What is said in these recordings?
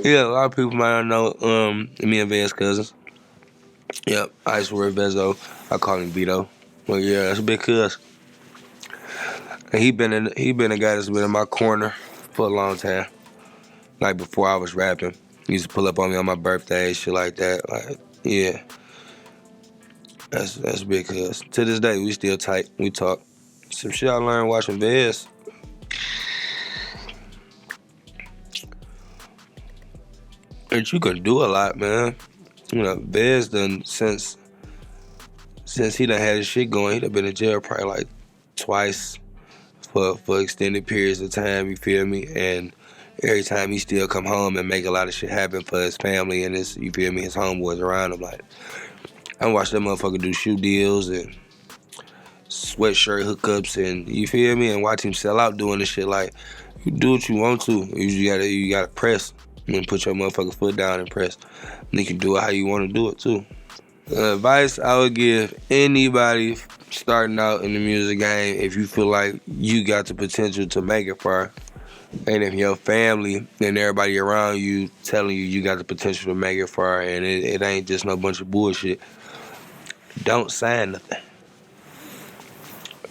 Yeah, a lot of people might not know me and Van's cousins. Yep, Icewear Vezzo. I call him Vito. Well, yeah, that's a big cuz. And he been a guy that's been in my corner for a long time. Like before I was rapping. He used to pull up on me on my birthday, shit like that. Like, yeah. That's big cuz. To this day, we still tight. We talk. Some shit I learned watching Vez. That you can do a lot, man. You know, Vez done since he done had his shit going, he done been in jail probably like twice for extended periods of time, you feel me? And every time he still come home and make a lot of shit happen for his family and his, you feel me, his homeboys around him. Like, I watched that motherfucker do shoe deals and sweatshirt hookups and, you feel me, and watch him sell out doing this shit. Like, you do what you want to. You gotta press. And put your motherfucking foot down and press. And you can do it how you want to do it too. Advice I would give anybody starting out in the music game, if you feel like you got the potential to make it far, and if your family and everybody around you telling you got the potential to make it far, and it ain't just no bunch of bullshit, don't sign nothing.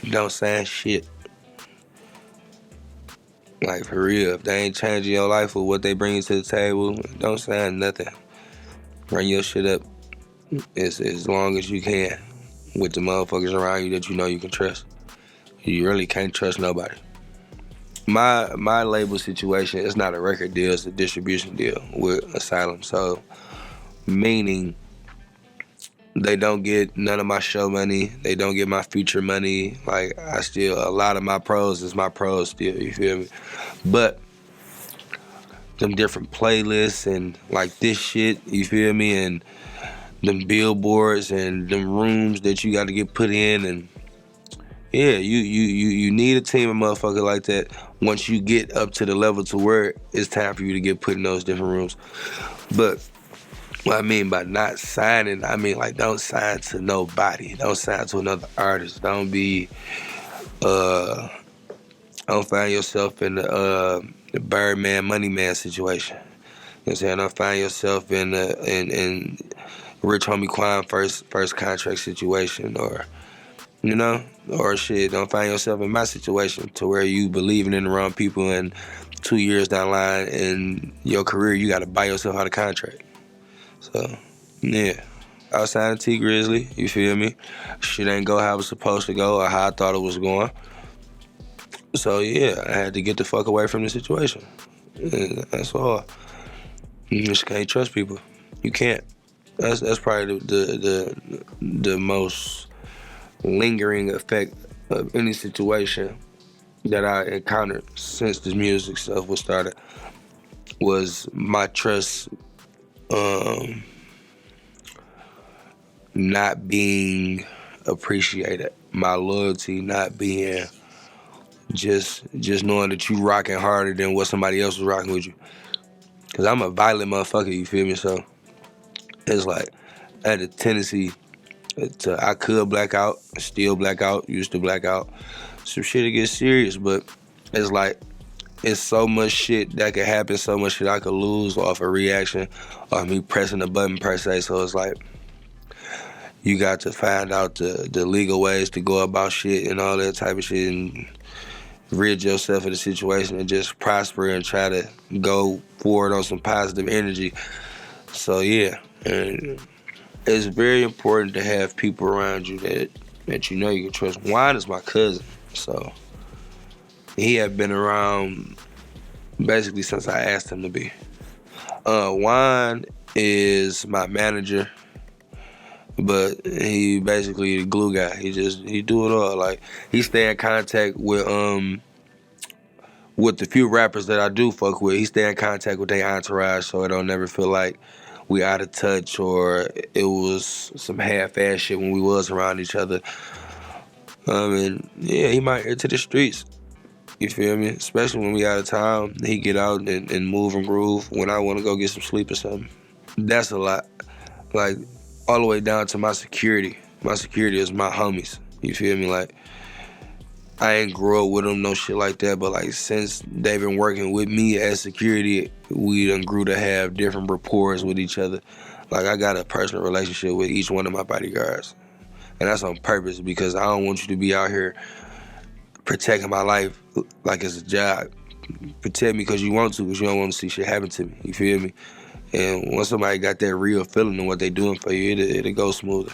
Don't sign shit. Like, for real, if they ain't changing your life or what they bring to the table, don't sign nothing. Run your shit up as long as you can with the motherfuckers around you that you know you can trust. You really can't trust nobody. My label situation is not a record deal, it's a distribution deal with Asylum. So, meaning they don't get none of my show money, they don't get my feature money. Like, a lot of my pros is my pros still, you feel me? But them different playlists and like this shit, you feel me, and them billboards and them rooms that you got to get put in, and yeah, you need a team of motherfuckers like that once you get up to the level to where it's time for you to get put in those different rooms. But what I mean by not signing, I mean like don't sign to nobody, don't sign to another artist, don't find yourself in the Birdman Money Man situation. You know what I'm saying? Don't find yourself in Rich Homie Quan first contract situation, or you know, or shit. Don't find yourself in my situation to where you believing in the wrong people and 2 years down the line in your career you got to buy yourself out of contract. So yeah, outside of T Grizzly, you feel me? Shit ain't go how it was supposed to go or how I thought it was going. So yeah, I had to get the fuck away from the situation. And that's all. You just can't trust people. You can't. That's probably the most lingering effect of any situation that I encountered since the music stuff was started, was my trust not being appreciated, my loyalty not being just knowing that you rocking harder than what somebody else was rocking with you. Cause I'm a violent motherfucker, you feel me? So it's like I had a tendency I could black out, still black out, used to black out. Some shit that gets serious, but it's like it's so much shit that could happen, so much shit I could lose off a reaction, or me pressing a button per se. So it's like you got to find out the legal ways to go about shit and all that type of shit, and rid yourself of the situation and just prosper and try to go forward on some positive energy. So yeah, and it's very important to have people around you that you know you can trust. Juan is my cousin, so he had been around basically since I asked him to be. Juan is my manager, but he basically the glue guy. He do it all. Like, he stay in contact with the few rappers that I do fuck with. He stay in contact with their entourage, so it don't never feel like we out of touch or it was some half-ass shit when we was around each other. And yeah, he might head to the streets. You feel me? Especially when we out of town, he get out and move and groove when I want to go get some sleep or something. That's a lot. Like, all the way down to my security. My security is my homies. You feel me? Like, I ain't grow up with them, no shit like that, but like since they've been working with me as security, we done grew to have different rapports with each other. Like I got a personal relationship with each one of my bodyguards. And that's on purpose because I don't want you to be out here protecting my life like it's a job. Protect me because you want to, because you don't want to see shit happen to me. You feel me? And once somebody got that real feeling of what they doing for you, it'll go smoother.